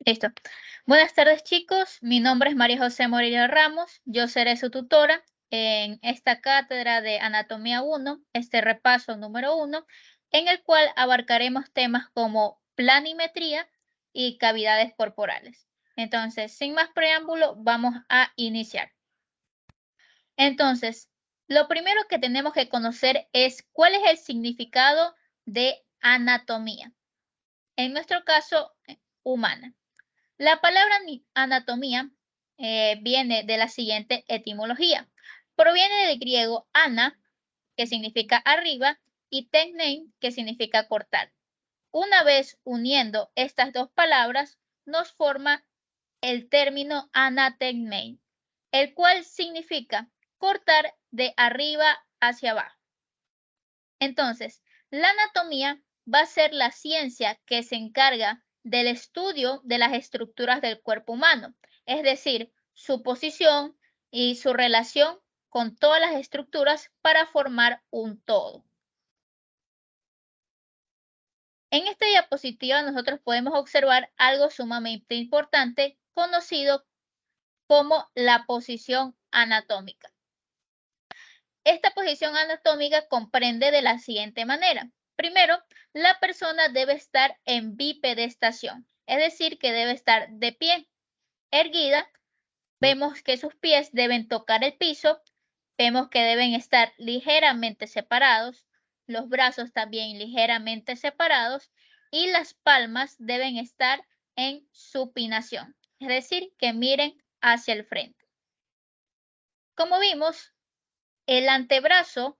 Listo. Buenas tardes, chicos. Mi nombre es María José Morillo Ramos. Yo seré su tutora en esta cátedra de Anatomía 1, este repaso número 1, en el cual abarcaremos temas como planimetría y cavidades corporales. Entonces, sin más preámbulo, vamos a iniciar. Entonces, lo primero que tenemos que conocer es cuál es el significado de anatomía. En nuestro caso, humana. La palabra anatomía viene de la siguiente etimología. Proviene del griego ana, que significa arriba, y tegnein, que significa cortar. Una vez uniendo estas dos palabras, nos forma el término anategmein, el cual significa cortar de arriba hacia abajo. Entonces, la anatomía va a ser la ciencia que se encarga del estudio de las estructuras del cuerpo humano, es decir, su posición y su relación con todas las estructuras para formar un todo. En esta diapositiva nosotros podemos observar algo sumamente importante conocido como la posición anatómica. Esta posición anatómica comprende de la siguiente manera. Primero, la persona debe estar en bipedestación, es decir, que debe estar de pie, erguida. Vemos que sus pies deben tocar el piso, vemos que deben estar ligeramente separados, los brazos también ligeramente separados y las palmas deben estar en supinación, es decir, que miren hacia el frente. Como vimos, el antebrazo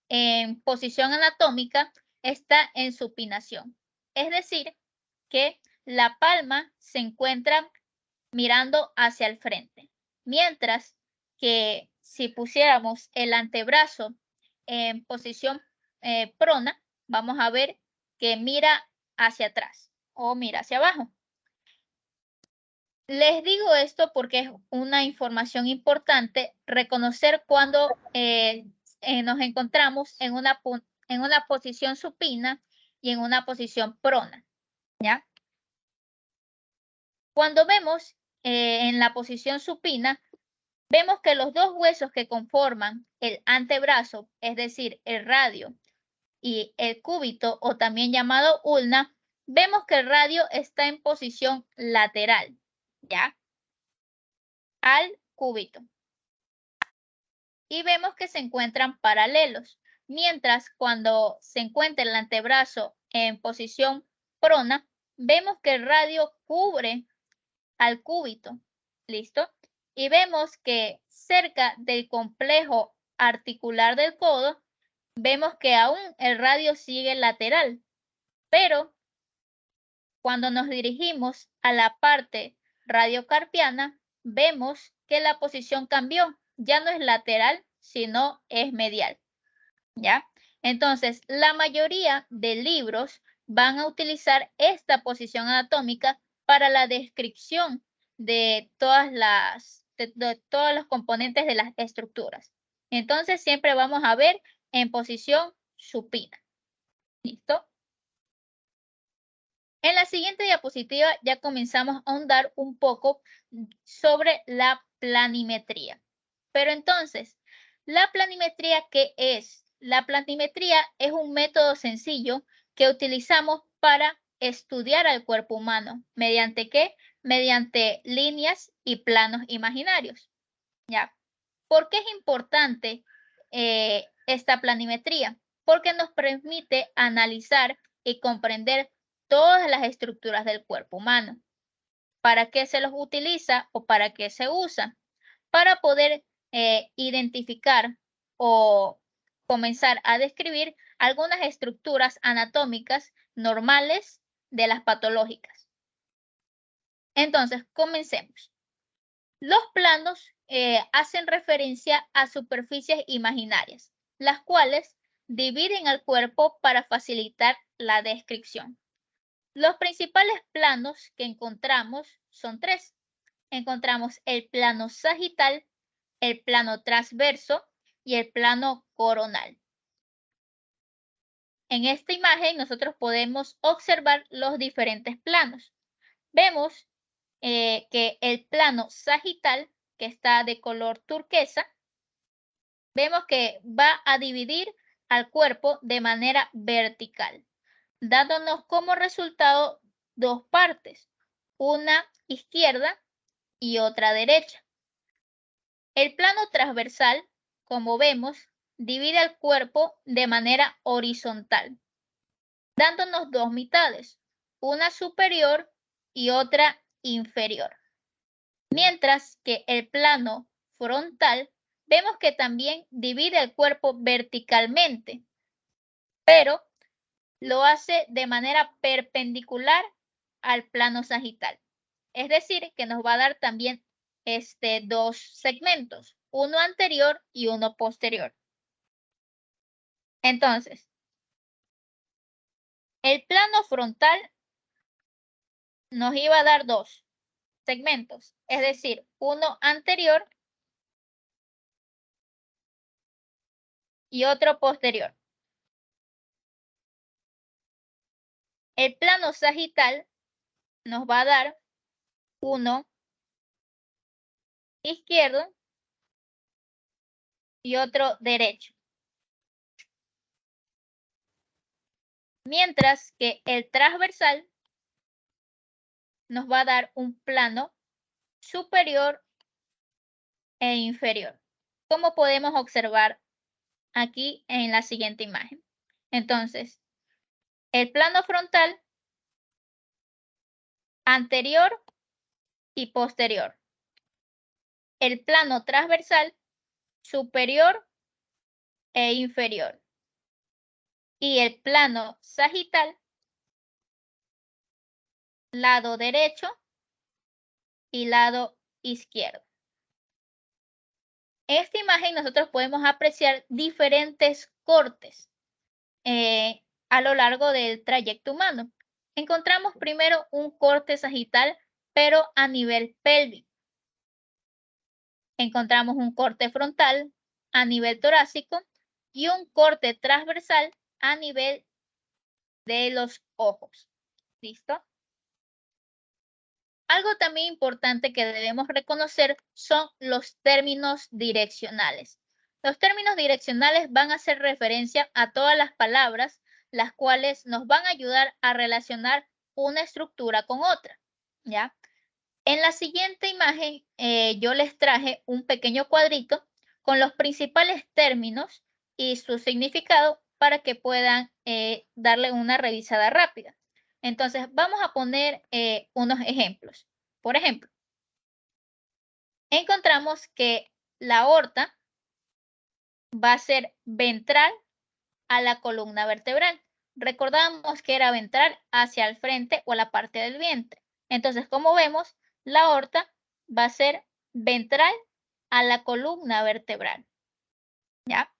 en posición anatómica está en supinación, es decir, que la palma se encuentra mirando hacia el frente, mientras que si pusiéramos el antebrazo en posición prona, vamos a ver que mira hacia atrás o mira hacia abajo. Les digo esto porque es una información importante reconocer cuando nos encontramos en una posición supina y en una posición prona, ¿ya? Cuando vemos en la posición supina, vemos que los dos huesos que conforman el antebrazo, es decir, el radio y el cúbito o también llamado ulna, vemos que el radio está en posición lateral, ¿ya? Al cúbito. Y vemos que se encuentran paralelos, mientras cuando se encuentra el antebrazo en posición prona, vemos que el radio cubre al cúbito, ¿listo? Y vemos que cerca del complejo articular del codo, vemos que aún el radio sigue lateral, pero cuando nos dirigimos a la parte radiocarpiana, vemos que la posición cambió, ya no es lateral, sino es medial, ¿ya? Entonces, la mayoría de libros van a utilizar esta posición anatómica para la descripción de de todos los componentes de las estructuras. Entonces, siempre vamos a ver en posición supina. ¿Listo? En la siguiente diapositiva ya comenzamos a ahondar un poco sobre la planimetría. Pero entonces, ¿la planimetría qué es? La planimetría es un método sencillo que utilizamos para estudiar al cuerpo humano. ¿Mediante qué? Mediante líneas y planos imaginarios. ¿Ya? ¿Por qué es importante esta planimetría? Porque nos permite analizar y comprender todas las estructuras del cuerpo humano. ¿Para qué se los utiliza o para qué se usa? Para poder identificar o comenzar a describir algunas estructuras anatómicas normales de las patológicas. Entonces, comencemos. Los planos hacen referencia a superficies imaginarias, las cuales dividen al cuerpo para facilitar la descripción. Los principales planos que encontramos son tres. Encontramos el plano sagital, el plano transverso y el plano coronal. En esta imagen nosotros podemos observar los diferentes planos. vemos que el plano sagital, que está de color turquesa, vemos que va a dividir al cuerpo de manera vertical, dándonos como resultado dos partes, una izquierda y otra derecha. El plano transversal, como vemos, divide el cuerpo de manera horizontal, dándonos dos mitades, una superior y otra inferior. Mientras que el plano frontal, vemos que también divide el cuerpo verticalmente, pero lo hace de manera perpendicular al plano sagital. Es decir, que nos va a dar también dos segmentos, uno anterior y uno posterior. Entonces, el plano frontal nos iba a dar dos segmentos, es decir, uno anterior y otro posterior. El plano sagital nos va a dar uno izquierdo y otro derecho. Mientras que el transversal nos va a dar un plano superior e inferior, como podemos observar aquí en la siguiente imagen. Entonces, el plano frontal anterior y posterior. El plano transversal superior e inferior. Y el plano sagital, lado derecho y lado izquierdo. En esta imagen nosotros podemos apreciar diferentes cortes a lo largo del trayecto humano. Encontramos primero un corte sagital, pero a nivel pélvico. Encontramos un corte frontal a nivel torácico y un corte transversal a nivel de los ojos. ¿Listo? Algo también importante que debemos reconocer son los términos direccionales. Los términos direccionales van a hacer referencia a todas las palabras, las cuales nos van a ayudar a relacionar una estructura con otra, ¿ya? En la siguiente imagen, yo les traje un pequeño cuadrito con los principales términos y su significado para que puedan darle una revisada rápida. Entonces, vamos a poner unos ejemplos. Por ejemplo, encontramos que la aorta va a ser ventral a la columna vertebral. Recordamos que era ventral hacia el frente o la parte del vientre. Entonces, como vemos, la aorta va a ser ventral a la columna vertebral. ¿Ya?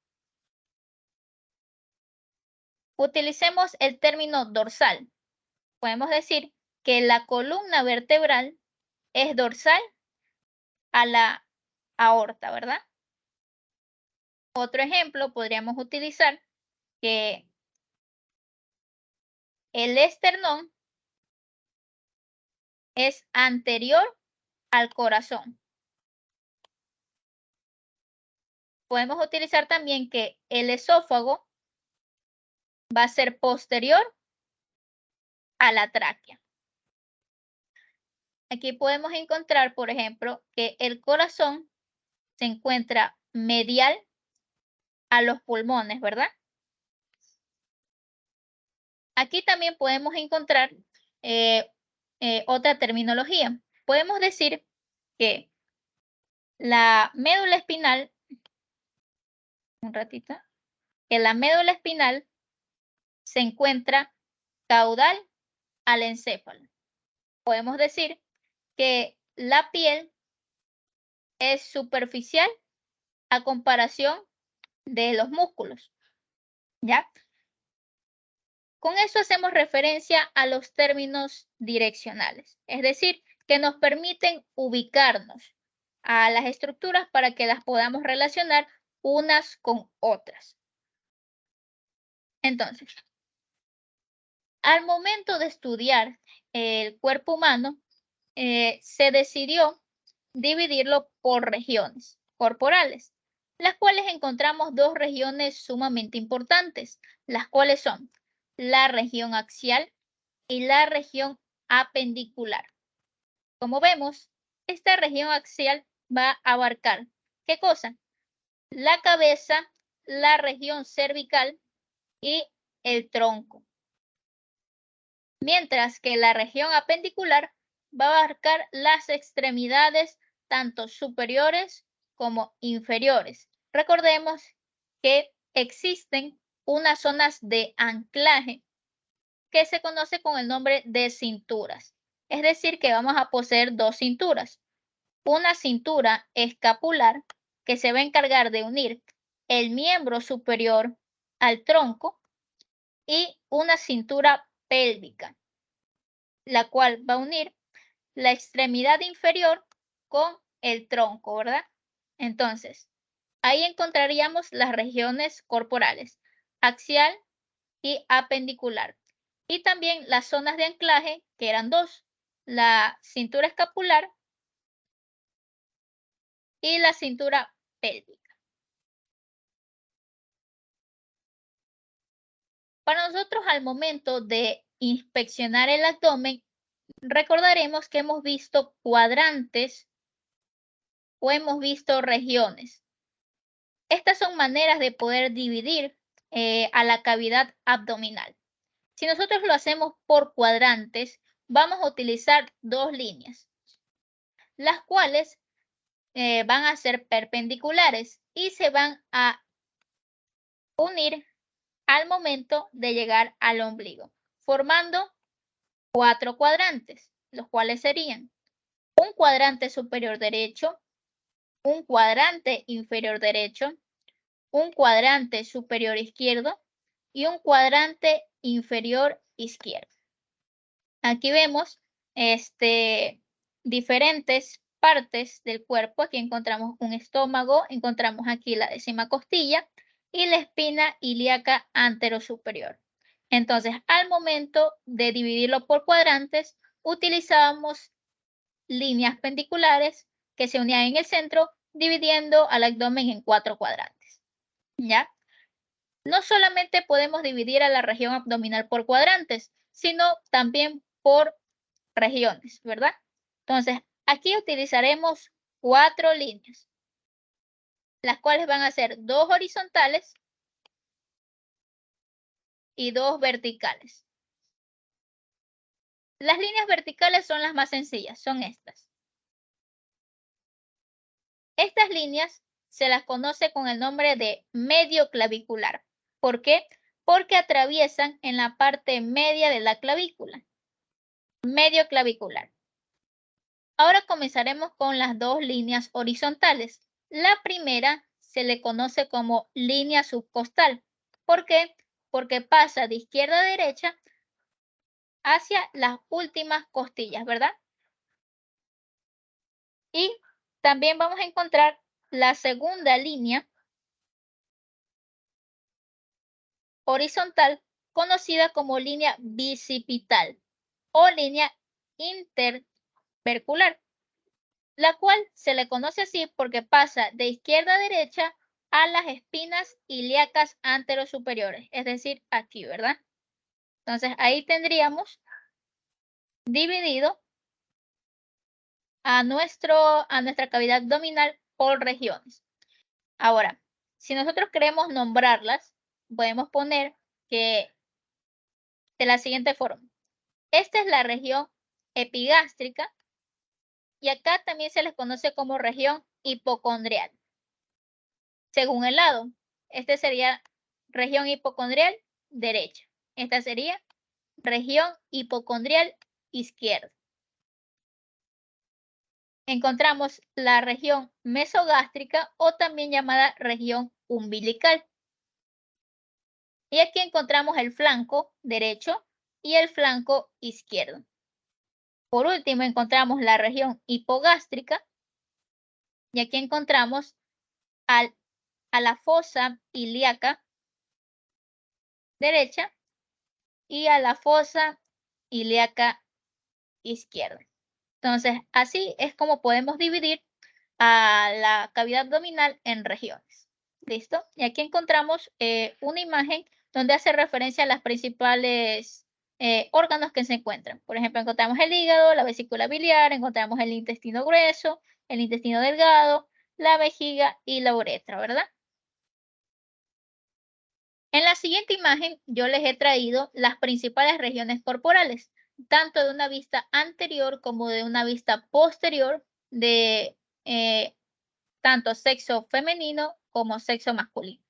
Utilicemos el término dorsal. Podemos decir que la columna vertebral es dorsal a la aorta, ¿verdad? Otro ejemplo podríamos utilizar que el esternón es anterior al corazón. Podemos utilizar también que el esófago va a ser posterior a la tráquea. Aquí podemos encontrar, por ejemplo, que el corazón se encuentra medial a los pulmones, ¿verdad? Aquí también podemos encontrar otra terminología. Podemos decir que la médula espinal, un ratito, que la médula espinal se encuentra caudal al encéfalo. Podemos decir que la piel es superficial a comparación de los músculos, ¿ya? Con eso hacemos referencia a los términos direccionales, es decir, que nos permiten ubicarnos a las estructuras para que las podamos relacionar unas con otras. Entonces, al momento de estudiar el cuerpo humano, se decidió dividirlo por regiones corporales, las cuales encontramos dos regiones sumamente importantes, las cuales son la región axial y la región apendicular. Como vemos, esta región axial va a abarcar, ¿qué cosa? La cabeza, la región cervical y el tronco. Mientras que la región apendicular va a abarcar las extremidades tanto superiores como inferiores. Recordemos que existen unas zonas de anclaje que se conoce con el nombre de cinturas. Es decir, que vamos a poseer dos cinturas. Una cintura escapular que se va a encargar de unir el miembro superior al tronco y una cintura pélvica, la cual va a unir la extremidad inferior con el tronco, ¿verdad? Entonces, ahí encontraríamos las regiones corporales, axial y apendicular. Y también las zonas de anclaje, que eran dos, la cintura escapular y la cintura pélvica. Para nosotros, al momento de inspeccionar el abdomen, recordaremos que hemos visto cuadrantes o hemos visto regiones. Estas son maneras de poder dividir a la cavidad abdominal. Si nosotros lo hacemos por cuadrantes, vamos a utilizar dos líneas, las cuales van a ser perpendiculares y se van a unir al momento de llegar al ombligo, formando cuatro cuadrantes, los cuales serían un cuadrante superior derecho, un cuadrante inferior derecho, un cuadrante superior izquierdo y un cuadrante inferior izquierdo. Aquí vemos diferentes partes del cuerpo. Aquí encontramos un estómago, encontramos aquí la décima costilla y la espina ilíaca anterosuperior. Entonces, al momento de dividirlo por cuadrantes, utilizábamos líneas pendiculares que se unían en el centro, dividiendo al abdomen en cuatro cuadrantes. ¿Ya? No solamente podemos dividir a la región abdominal por cuadrantes, sino también por regiones, ¿verdad? Entonces, aquí utilizaremos cuatro líneas, las cuales van a ser dos horizontales y dos verticales. Las líneas verticales son las más sencillas, son estas. Estas líneas se las conoce con el nombre de medio clavicular. ¿Por qué? Porque atraviesan en la parte media de la clavícula. Medio clavicular. Ahora comenzaremos con las dos líneas horizontales. La primera se le conoce como línea subcostal. ¿Por qué? Porque pasa de izquierda a derecha hacia las últimas costillas, ¿verdad? Y también vamos a encontrar la segunda línea horizontal, conocida como línea bicipital o línea intervercular, la cual se le conoce así porque pasa de izquierda a derecha a las espinas ilíacas anterosuperiores, es decir, aquí, ¿verdad? Entonces, ahí tendríamos dividido a nuestra cavidad abdominal por regiones. Ahora, si nosotros queremos nombrarlas, podemos poner que de la siguiente forma. Esta es la región epigástrica y acá también se les conoce como región hipocondrial. Según el lado, este sería región hipocondrial derecha. Esta sería región hipocondrial izquierda. Encontramos la región mesogástrica o también llamada región umbilical. Y aquí encontramos el flanco derecho y el flanco izquierdo. Por último, encontramos la región hipogástrica y aquí encontramos a la fosa ilíaca derecha y a la fosa ilíaca izquierda. Entonces, así es como podemos dividir a la cavidad abdominal en regiones. ¿Listo? Y aquí encontramos una imagen donde hace referencia a las principales órganos que se encuentran. Por ejemplo, encontramos el hígado, la vesícula biliar, encontramos el intestino grueso, el intestino delgado, la vejiga y la uretra, ¿verdad? En la siguiente imagen yo les he traído las principales regiones corporales, tanto de una vista anterior como de una vista posterior de tanto sexo femenino como sexo masculino.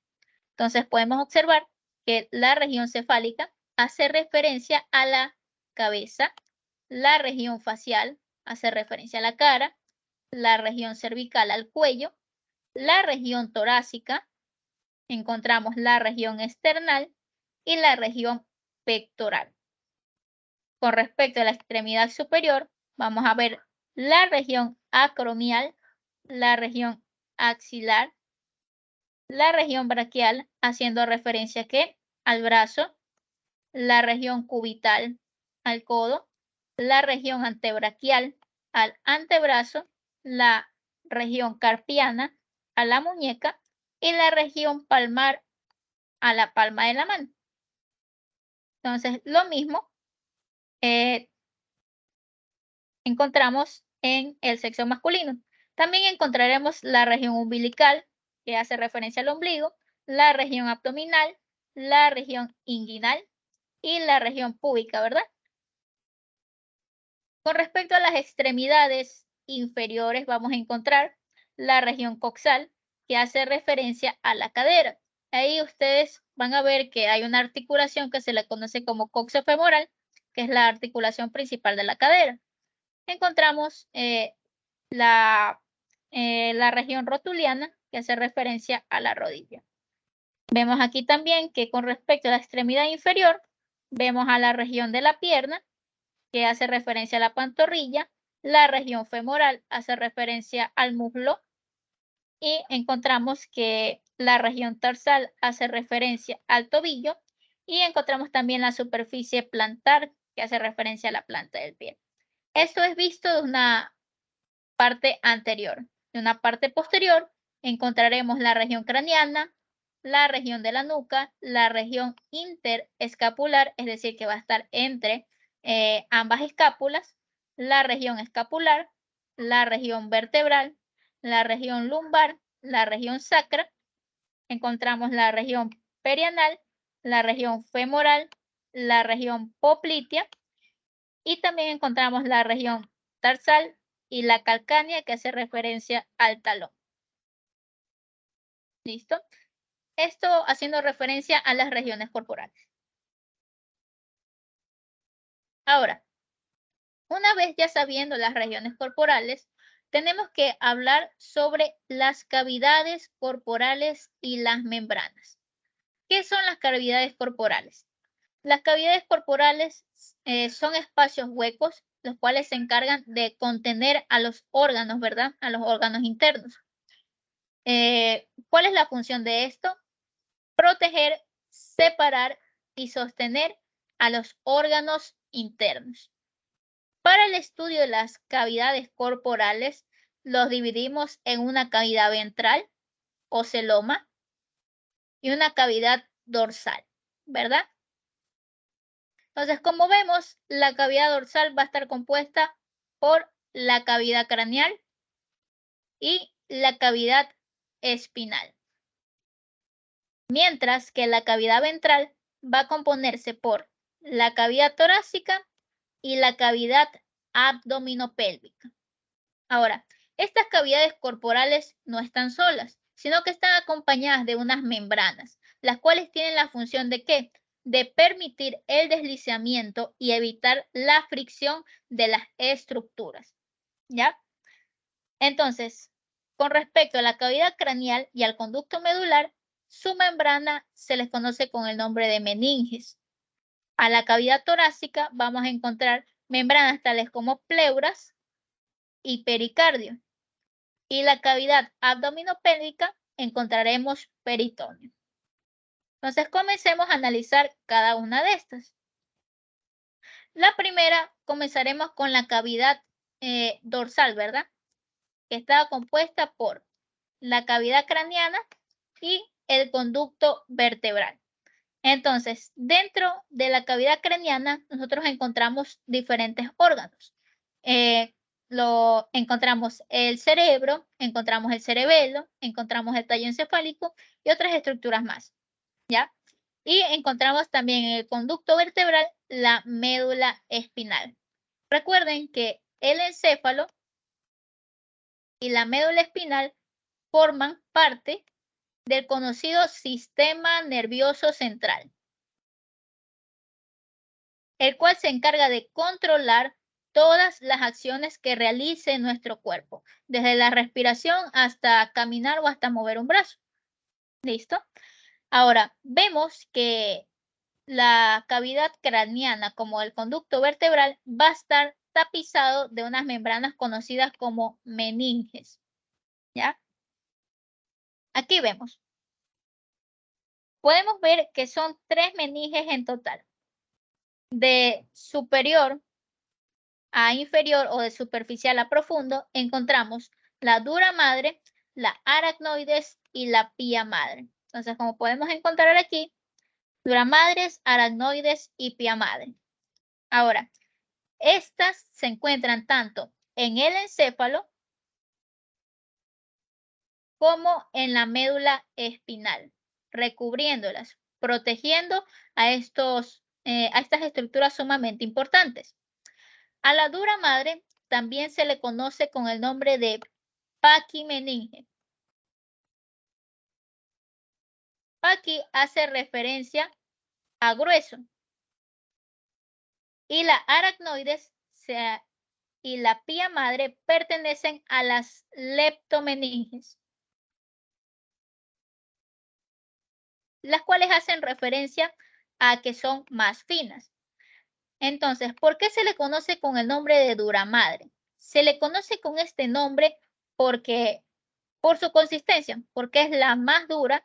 Entonces podemos observar que la región cefálica hace referencia a la cabeza, la región facial hace referencia a la cara, la región cervical al cuello, la región torácica, encontramos la región esternal y la región pectoral. Con respecto a la extremidad superior, vamos a ver la región acromial, la región axilar, la región braquial, haciendo referencia ¿qué? Al brazo, la región cubital al codo, la región antebraquial al antebrazo, la región carpiana a la muñeca y la región palmar a la palma de la mano. Entonces, lo mismo encontramos en el sexo masculino. También encontraremos la región umbilical, que hace referencia al ombligo, la región abdominal, la región inguinal y la región púbica, ¿verdad? Con respecto a las extremidades inferiores, vamos a encontrar la región coxal, que hace referencia a la cadera. Ahí ustedes van a ver que hay una articulación que se le conoce como coxofemoral, que es la articulación principal de la cadera. Encontramos la región rotuliana, que hace referencia a la rodilla. Vemos aquí también que con respecto a la extremidad inferior, vemos a la región de la pierna, que hace referencia a la pantorrilla, la región femoral hace referencia al muslo y encontramos que la región tarsal hace referencia al tobillo y encontramos también la superficie plantar, que hace referencia a la planta del pie. Esto es visto de una parte anterior. De una parte posterior encontraremos la región craneana, la región de la nuca, la región interescapular, es decir, que va a estar entre ambas escápulas, la región escapular, la región vertebral, la región lumbar, la región sacra, encontramos la región perianal, la región femoral, la región poplitea y también encontramos la región tarsal y la calcánea que hace referencia al talón. ¿Listo? Esto haciendo referencia a las regiones corporales. Ahora, una vez ya sabiendo las regiones corporales, tenemos que hablar sobre las cavidades corporales y las membranas. ¿Qué son las cavidades corporales? Las cavidades corporales son espacios huecos, los cuales se encargan de contener a los órganos, ¿verdad? A los órganos internos. ¿Cuál es la función de esto? Proteger, separar y sostener a los órganos internos. Para el estudio de las cavidades corporales, los dividimos en una cavidad ventral o celoma y una cavidad dorsal, ¿verdad? Entonces, como vemos, la cavidad dorsal va a estar compuesta por la cavidad craneal y la cavidad espinal. Mientras que la cavidad ventral va a componerse por la cavidad torácica y la cavidad abdominopélvica. Ahora, estas cavidades corporales no están solas, sino que están acompañadas de unas membranas, las cuales tienen la función de ¿qué? De permitir el deslizamiento y evitar la fricción de las estructuras. ¿Ya? Entonces, con respecto a la cavidad craneal y al conducto medular, su membrana se les conoce con el nombre de meninges. A la cavidad torácica vamos a encontrar membranas tales como pleuras y pericardio. Y la cavidad abdominopélvica encontraremos peritoneo. Entonces comencemos a analizar cada una de estas. La primera comenzaremos con la cavidad dorsal, ¿verdad? Que está compuesta por la cavidad craneana y el conducto vertebral. Entonces, dentro de la cavidad craneana, nosotros encontramos diferentes órganos. Lo encontramos el cerebro, encontramos el cerebelo, encontramos el tallo encefálico y otras estructuras más, ¿ya? Y encontramos también en el conducto vertebral la médula espinal. Recuerden que el encéfalo y la médula espinal forman parte del conocido sistema nervioso central, el cual se encarga de controlar todas las acciones que realice nuestro cuerpo, desde la respiración hasta caminar o hasta mover un brazo. ¿Listo? Ahora, vemos que la cavidad craneana, como el conducto vertebral, va a estar tapizado de unas membranas conocidas como meninges. ¿Ya? Aquí vemos. Podemos ver que son 3 meninges en total. De superior a inferior o de superficial a profundo, encontramos la dura madre, la aracnoides y la pía madre. Entonces, como podemos encontrar aquí, dura madres, aracnoides y pía madre. Ahora, estas se encuentran tanto en el encéfalo como en la médula espinal, recubriéndolas, protegiendo a estas estructuras sumamente importantes. A la dura madre también se le conoce con el nombre de paquimeninge. Paqui hace referencia a grueso y la aracnoides y la pía madre pertenecen a las leptomeninges, las cuales hacen referencia a que son más finas. Entonces, ¿por qué se le conoce con el nombre de dura madre? Se le conoce con este nombre porque, por su consistencia, porque es la más dura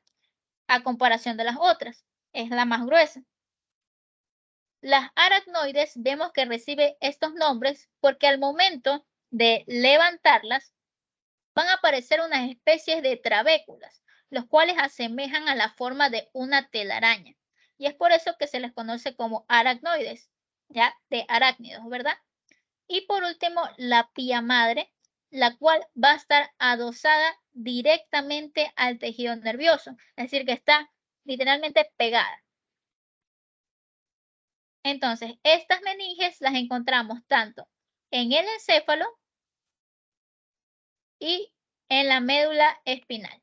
a comparación de las otras, es la más gruesa. Las aracnoides vemos que recibe estos nombres porque al momento de levantarlas van a aparecer unas especies de trabéculas, los cuales asemejan a la forma de una telaraña. Y es por eso que se les conoce como aracnoides, ya de arácnidos, ¿verdad? Y por último, la pía madre, la cual va a estar adosada directamente al tejido nervioso, es decir, que está literalmente pegada. Entonces, estas meninges las encontramos tanto en el encéfalo y en la médula espinal.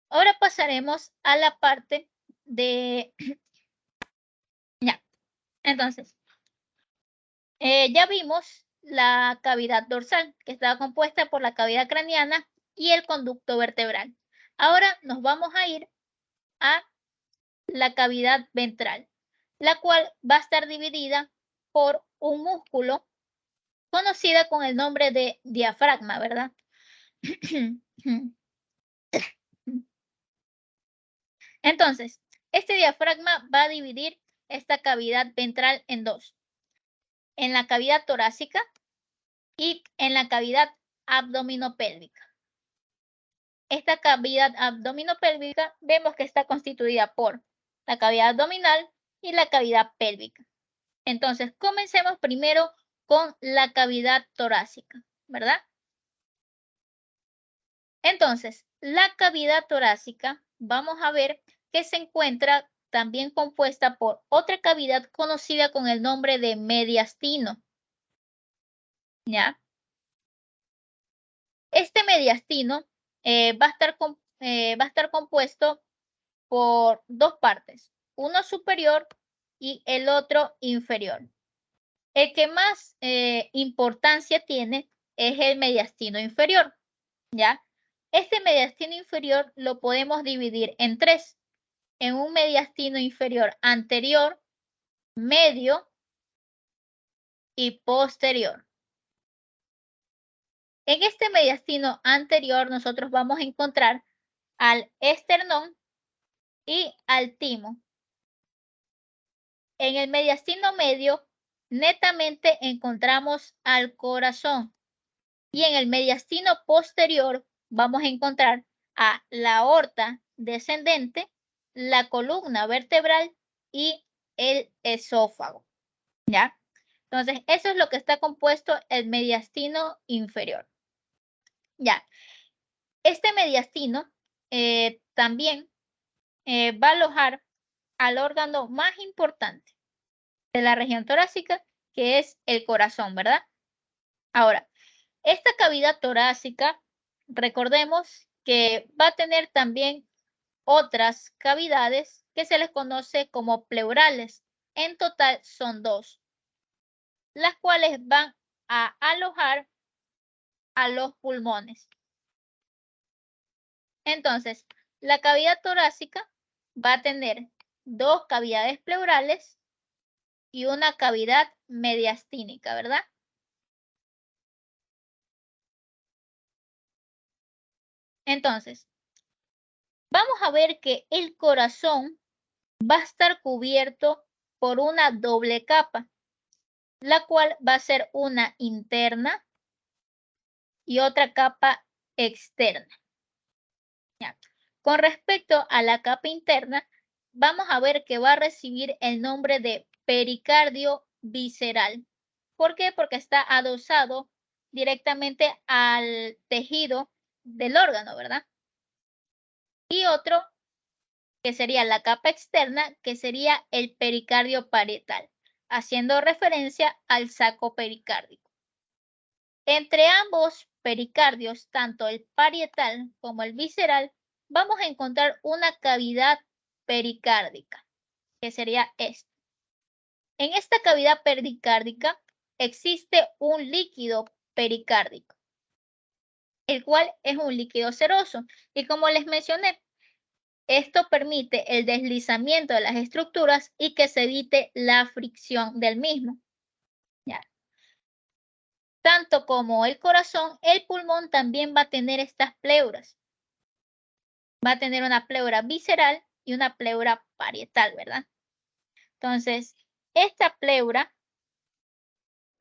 Ahora pasaremos a la parte de... ya, entonces, ya vimos la cavidad dorsal, que estaba compuesta por la cavidad craneana y el conducto vertebral. Ahora nos vamos a ir a la cavidad ventral, la cual va a estar dividida por un músculo conocida con el nombre de diafragma, ¿verdad? Entonces, este diafragma va a dividir esta cavidad ventral en dos, en la cavidad torácica y en la cavidad abdominopélvica. Esta cavidad abdominopélvica vemos que está constituida por la cavidad abdominal y la cavidad pélvica. Entonces, comencemos primero con la cavidad torácica, ¿verdad? Entonces, la cavidad torácica, vamos a ver que se encuentra también compuesta por otra cavidad conocida con el nombre de mediastino. ¿Ya? Este mediastino va a estar compuesto por dos partes, uno superior y el otro inferior. El que más importancia tiene es el mediastino inferior, ¿ya? Este mediastino inferior lo podemos dividir en tres, en un mediastino inferior anterior, medio y posterior. En este mediastino anterior nosotros vamos a encontrar al esternón y al timo. En el mediastino medio, netamente encontramos al corazón. Y en el mediastino posterior vamos a encontrar a la aorta descendente, la columna vertebral y el esófago. ¿Ya? Entonces, eso es lo que está compuesto el mediastino inferior. Ya. Este mediastino también va a alojar al órgano más importante de la región torácica, que es el corazón, ¿verdad? Ahora, esta cavidad torácica, recordemos que va a tener también otras cavidades que se les conoce como pleurales. En total son 2, las cuales van a alojar a los pulmones. Entonces, la cavidad torácica va a tener 2 cavidades pleurales y una cavidad mediastínica, ¿verdad? Entonces, vamos a ver que el corazón va a estar cubierto por una doble capa, la cual va a ser una interna y otra capa externa. Ya. Con respecto a la capa interna, vamos a ver que va a recibir el nombre de pericardio visceral. ¿Por qué? Porque está adosado directamente al tejido del órgano, ¿verdad? Y otro que sería la capa externa, que sería el pericardio parietal, haciendo referencia al saco pericárdico. Entre ambos pericardios, tanto el parietal como el visceral, vamos a encontrar una cavidad pericárdica, que sería esta. En esta cavidad pericárdica existe un líquido pericárdico, el cual es un líquido seroso. Y como les mencioné, esto permite el deslizamiento de las estructuras y que se evite la fricción del mismo. ¿Ya? Tanto como el corazón, el pulmón también va a tener estas pleuras. Va a tener una pleura visceral y una pleura parietal, ¿verdad? Entonces, esta pleura,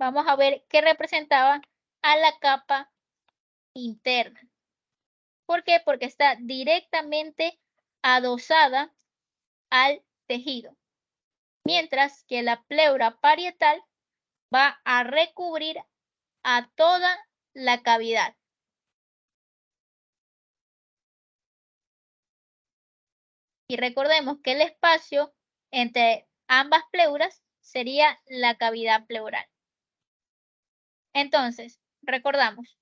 vamos a ver que representaba a la capa interna. ¿Por qué? Porque está directamente adosada al tejido, mientras que la pleura parietal va a recubrir a toda la cavidad. Y recordemos que el espacio entre ambas pleuras sería la cavidad pleural. Entonces, recordamos,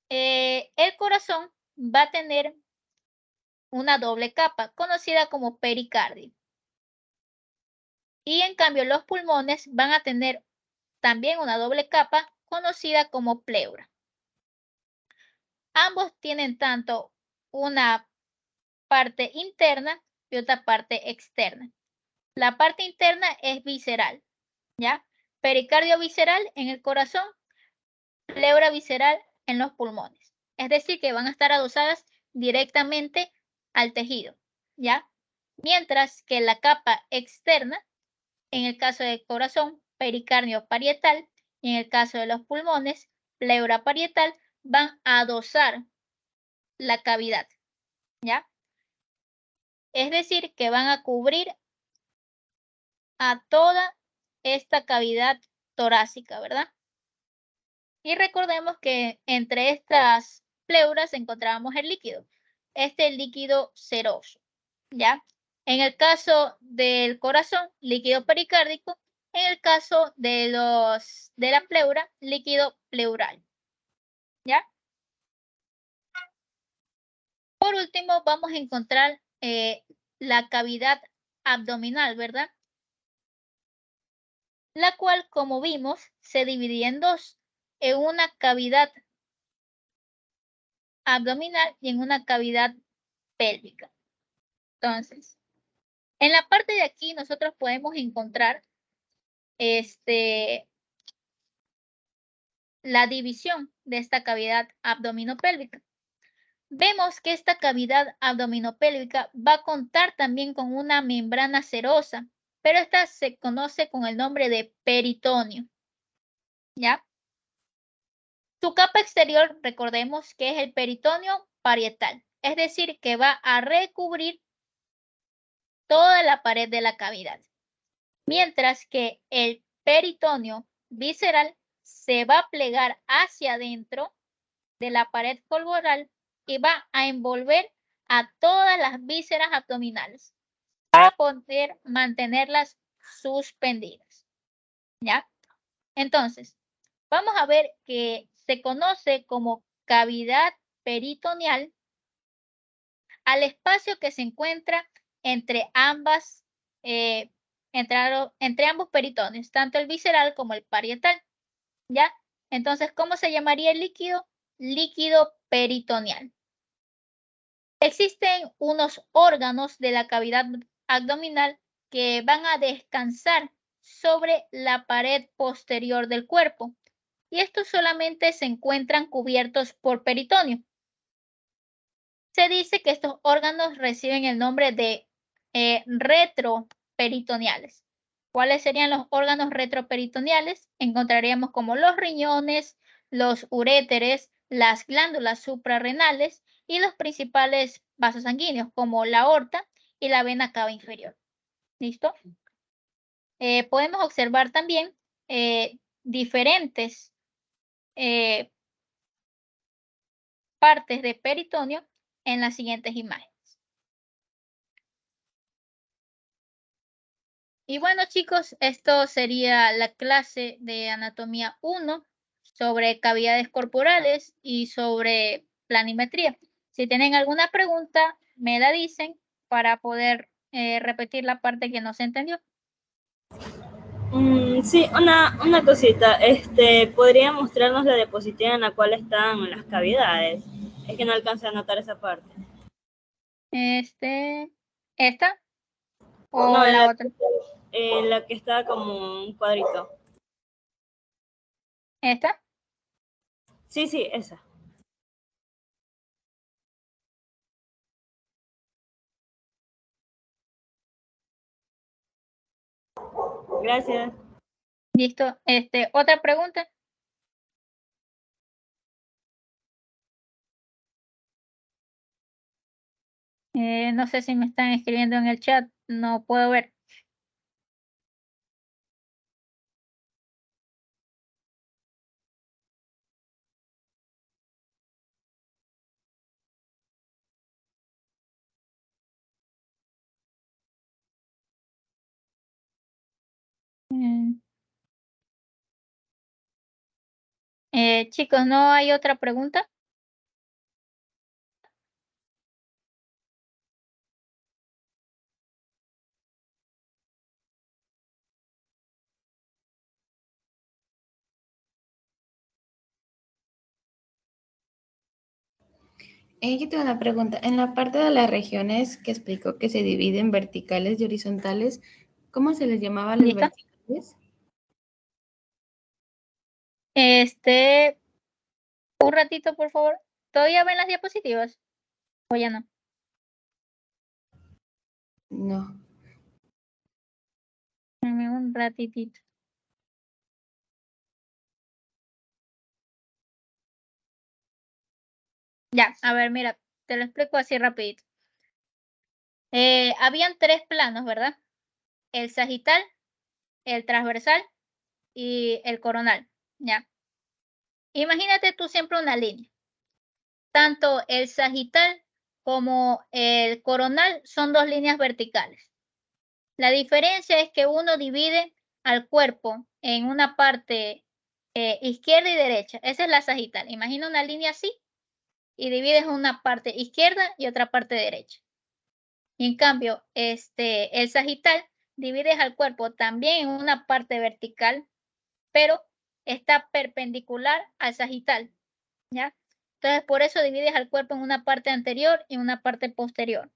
el corazón va a tener una doble capa conocida como pericardio. Y en cambio los pulmones van a tener también una doble capa conocida como pleura. Ambos tienen tanto una parte interna y otra parte externa. La parte interna es visceral, ¿ya? Pericardio visceral en el corazón, pleura visceral en los pulmones. Es decir, que van a estar adosadas directamente al tejido, ¿ya? Mientras que la capa externa, en el caso del corazón, pericardio parietal, y en el caso de los pulmones, pleura parietal, van a adosar la cavidad, ¿ya? Es decir, que van a cubrir a toda esta cavidad torácica, ¿verdad? Y recordemos que entre estas pleuras encontrábamos el líquido, este líquido seroso, ¿ya? En el caso del corazón, líquido pericárdico, en el caso de la pleura, líquido pleural, ¿ya? Por último, vamos a encontrar la cavidad abdominal, ¿verdad? La cual, como vimos, se dividía en 2, en una cavidad abdominal y en una cavidad pélvica. Entonces, en la parte de aquí nosotros podemos encontrar la división de esta cavidad abdominopélvica. vemos que esta cavidad abdominopélvica va a contar también con una membrana serosa, pero esta se conoce con el nombre de peritoneo, ¿ya? Su capa exterior, recordemos que es el peritoneo parietal, es decir, que va a recubrir toda la pared de la cavidad, mientras que el peritoneo visceral se va a plegar hacia adentro de la pared corporal y va a envolver a todas las vísceras abdominales para poder mantenerlas suspendidas, ¿ya? Entonces, vamos a ver que se conoce como cavidad peritoneal al espacio que se encuentra entre ambas, entre ambos peritoneos, tanto el visceral como el parietal, ¿ya? Entonces, ¿cómo se llamaría el líquido? Líquido peritoneal. Existen unos órganos de la cavidad abdominal que van a descansar sobre la pared posterior del cuerpo y estos solamente se encuentran cubiertos por peritoneo. Se dice que estos órganos reciben el nombre de retroperitoneales. ¿Cuáles serían los órganos retroperitoneales? Encontraríamos como los riñones, los uréteres, las glándulas suprarrenales y los principales vasos sanguíneos como la aorta y la vena cava inferior. ¿Listo? Podemos observar también diferentes partes de peritoneo en las siguientes imágenes. Y bueno, chicos, esto sería la clase de anatomía 1 sobre cavidades corporales y sobre planimetría. Si tienen alguna pregunta, me la dicen para poder repetir la parte que no se entendió. Sí, una cosita, ¿podría mostrarnos la diapositiva en la cual están las cavidades? Es que no alcancé a notar esa parte. ¿Esta No, o la otra? en la que está como un cuadrito. ¿Esta? Sí, sí, esa. Gracias. Listo. ¿Otra pregunta? No sé si me están escribiendo en el chat, no puedo ver. Mm, chicos, ¿no hay otra pregunta? Yo tengo una pregunta. En la parte de las regiones que explicó que se dividen verticales y horizontales, ¿cómo se les llamaba a las ¿Listo? verticales? Un ratito, por favor. ¿Todavía ven las diapositivas? ¿O ya no? No. Dame un ratitito. Ya, a ver, mira, te lo explico así rapidito. Habían 3 planos, ¿verdad? El sagital, el transversal y el coronal, ¿ya? Imagínate tú siempre una línea. Tanto el sagital como el coronal son 2 líneas verticales. La diferencia es que uno divide al cuerpo en una parte izquierda y derecha. Esa es la sagital. Imagina una línea así y divides una parte izquierda y otra parte derecha. Y en cambio, el sagital divides al cuerpo también en una parte vertical, pero está perpendicular al sagital, ¿ya? Entonces, por eso divides al cuerpo en una parte anterior y una parte posterior.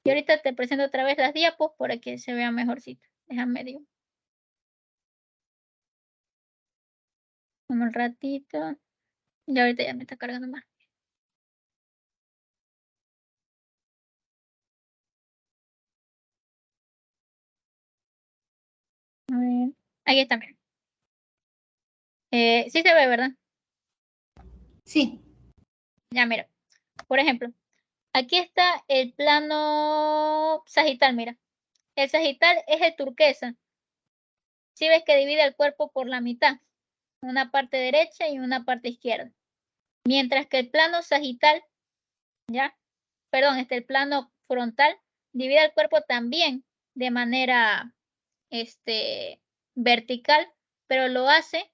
Y ahorita te presento otra vez las diapos para que se vea mejorcito. Déjame digo. Un ratito. Y ahorita ya me está cargando más. Ahí está, mira. Sí se ve, ¿verdad? Sí. Ya, mira. Por ejemplo, aquí está el plano sagital, mira. El sagital es el turquesa. Si ves que divide el cuerpo por la mitad, una parte derecha y una parte izquierda. Mientras que el plano sagital, ya, perdón, el plano frontal divide el cuerpo también de manera vertical, pero lo hace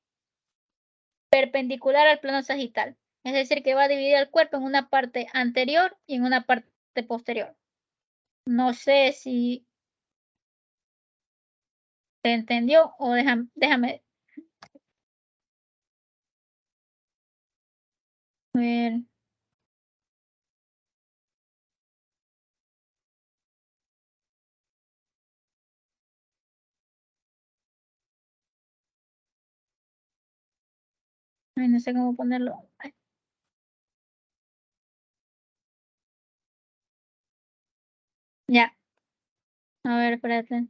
perpendicular al plano sagital. Es decir, que va a dividir el cuerpo en una parte anterior y en una parte posterior. No sé si se entendió o déjame ver. Ay, no sé cómo ponerlo. Ay. Ya. A ver, espérate.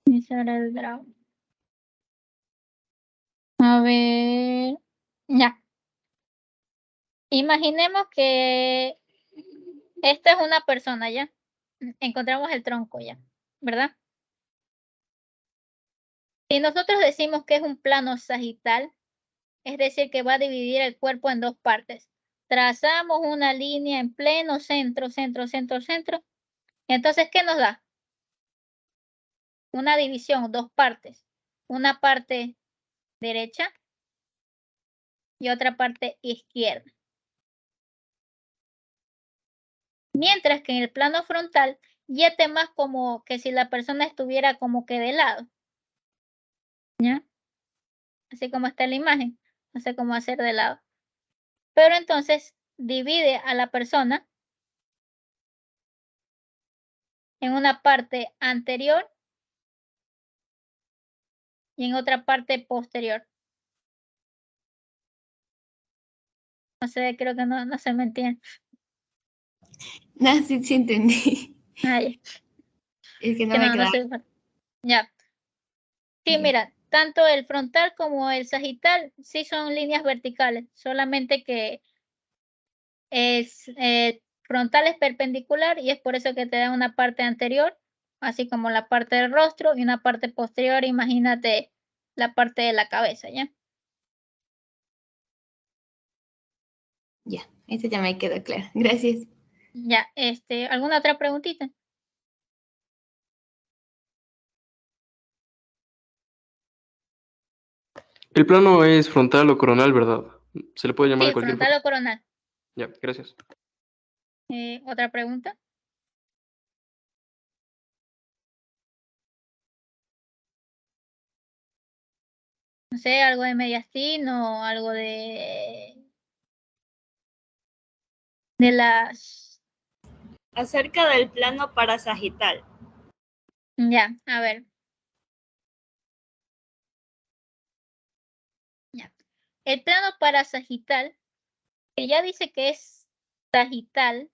Iniciar el dragón. A ver. Ya. Imaginemos que esta es una persona, ¿ya? Encontramos el tronco ya, ¿verdad? Si nosotros decimos que es un plano sagital, es decir, que va a dividir el cuerpo en dos partes. Trazamos una línea en pleno centro, centro, centro, centro. Entonces, ¿qué nos da? Una división, dos partes. Una parte derecha y otra parte izquierda. Mientras que en el plano frontal, yete más como que si la persona estuviera como que de lado. ¿Ya? Así como está la imagen. No sé cómo hacer de lado. Pero entonces divide a la persona en una parte anterior y en otra parte posterior. No sé, creo que no se me entiende. No, sí, sí entendí. Ay, Es que no que me no queda. sé. Ya. Sí, Ya. mira, tanto el frontal como el sagital sí son líneas verticales, solamente que es frontal es perpendicular y es por eso que te da una parte anterior, así como la parte del rostro y una parte posterior, imagínate la parte de la cabeza, ¿ya? Ya, eso ya me quedó claro. Gracias. Ya, ¿alguna otra preguntita? El plano es frontal o coronal, ¿verdad? Se le puede llamar de Sí, cualquier forma. frontal o coronal. Ya, gracias. ¿Otra pregunta? No sé, algo de mediastino, algo de las... Acerca del plano parasagital. Ya, a ver. Ya. El plano parasagital, que ya dice que es sagital,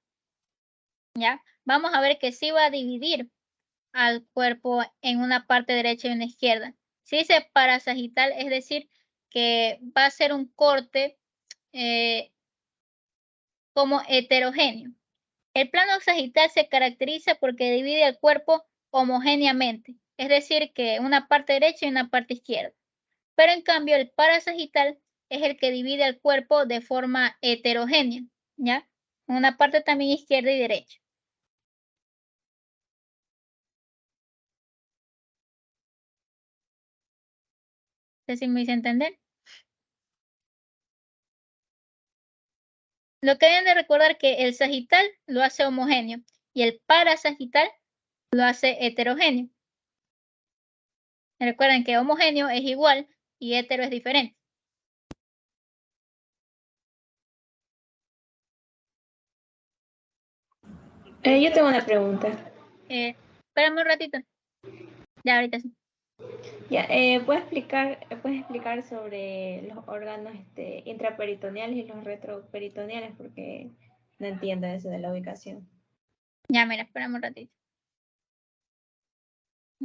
¿ya? Vamos a ver que sí va a dividir al cuerpo en una parte derecha y una izquierda. Si dice parasagital, es decir, que va a ser un corte como heterogéneo. El plano sagital se caracteriza porque divide el cuerpo homogéneamente, es decir, que una parte derecha y una parte izquierda. Pero en cambio, el parasagital es el que divide el cuerpo de forma heterogénea, ¿ya? Una parte también izquierda y derecha. No sé si me hice entender. Lo que deben de recordar que el sagital lo hace homogéneo y el parasagital lo hace heterogéneo. Recuerden que homogéneo es igual y hetero es diferente. Yo tengo una pregunta. Espérame un ratito. Ya, ahorita sí. Ya, ¿puedes explicar sobre los órganos intraperitoneales y los retroperitoneales? Porque no entiendo eso de la ubicación. Ya, mira, espérame un ratito.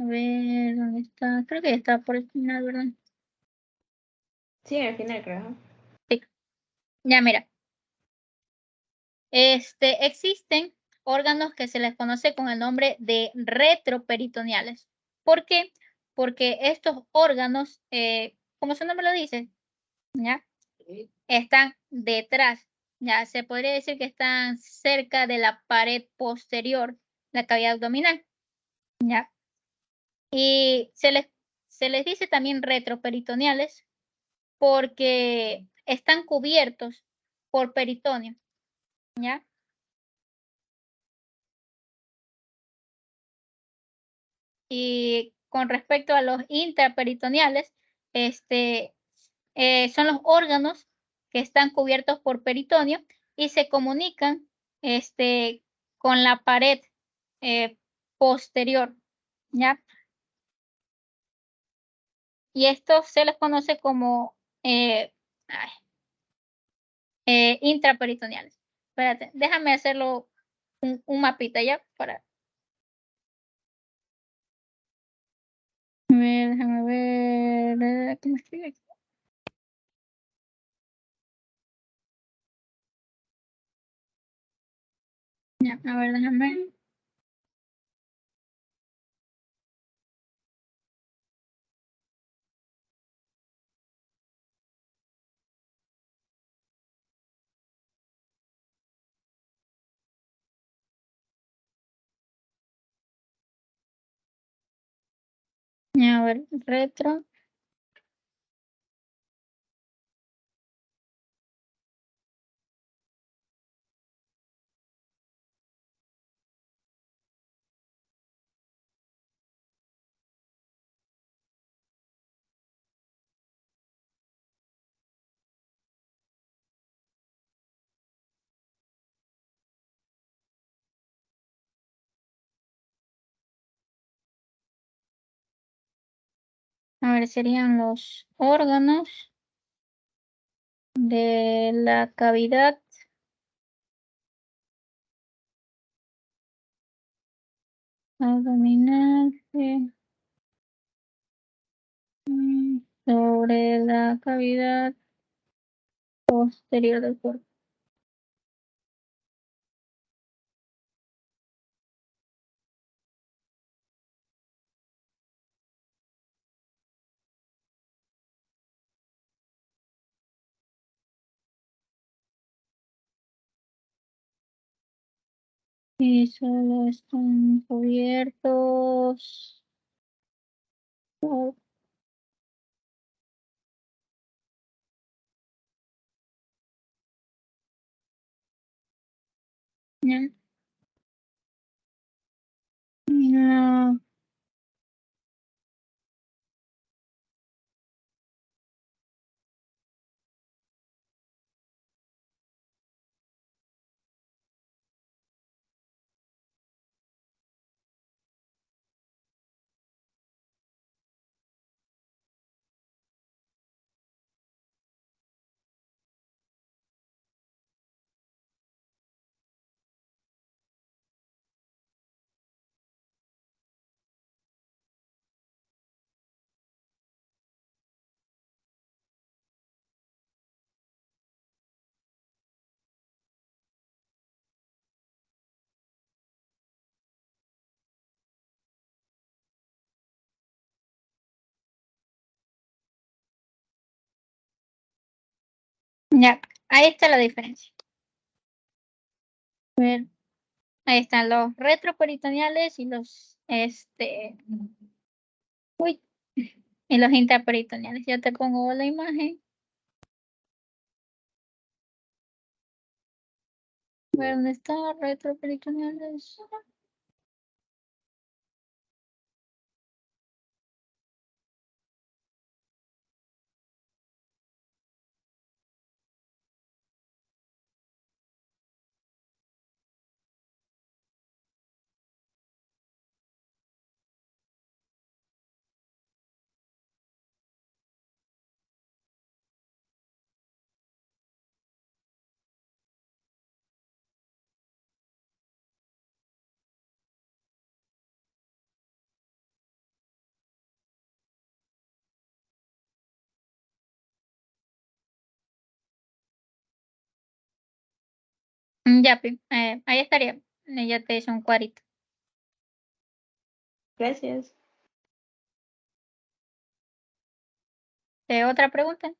A ver, ¿dónde está? Creo que ya está por el final, ¿verdad? Sí, al final creo. Sí. Ya, mira. Existen órganos que se les conoce con el nombre de retroperitoneales. ¿Por qué? Porque estos órganos, como su nombre lo dice, ¿ya? Están detrás, ya se podría decir que están cerca de la pared posterior, la cavidad abdominal, ¿ya? Y se les dice también retroperitoneales porque están cubiertos por peritoneo, ¿ya? Y con respecto a los intraperitoneales, este, son los órganos que están cubiertos por peritoneo y se comunican, con la pared, posterior, ¿ya? Y esto se les conoce como, ay, intraperitoneales. Espérate, déjame hacerlo un mapita, ¿ya? Para ver, déjame ver, ¿qué me escribe aquí? Ya, a ver, déjame. A ver, retro. A ver, serían los órganos de la cavidad abdominal sobre la cavidad posterior del cuerpo. Y solo están cubiertos por ya, no, ya, ahí está la diferencia. A ver, ahí están los retroperitoneales y los, uy, y los intraperitoneales. Ya te pongo la imagen. A ver, ¿dónde está? Retroperitoneales. Ya, ahí estaría. Ya te hice un cuadrito. Gracias. ¿Otra pregunta?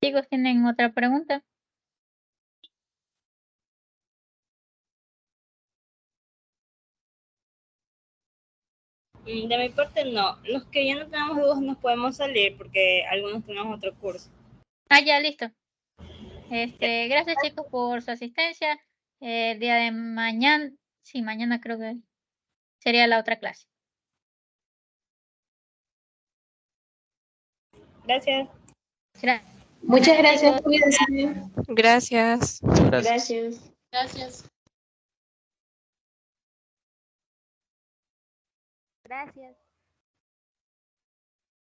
Chicos, ¿tienen otra pregunta? De mi parte no. Los que ya no tenemos dudas nos podemos salir porque algunos tenemos otro curso. Ya, listo. Gracias chicos por su asistencia. El día de mañana, sí, mañana creo que sería la otra clase. Gracias. Muchas gracias, Chicos. cuídense. Gracias. Gracias. Gracias.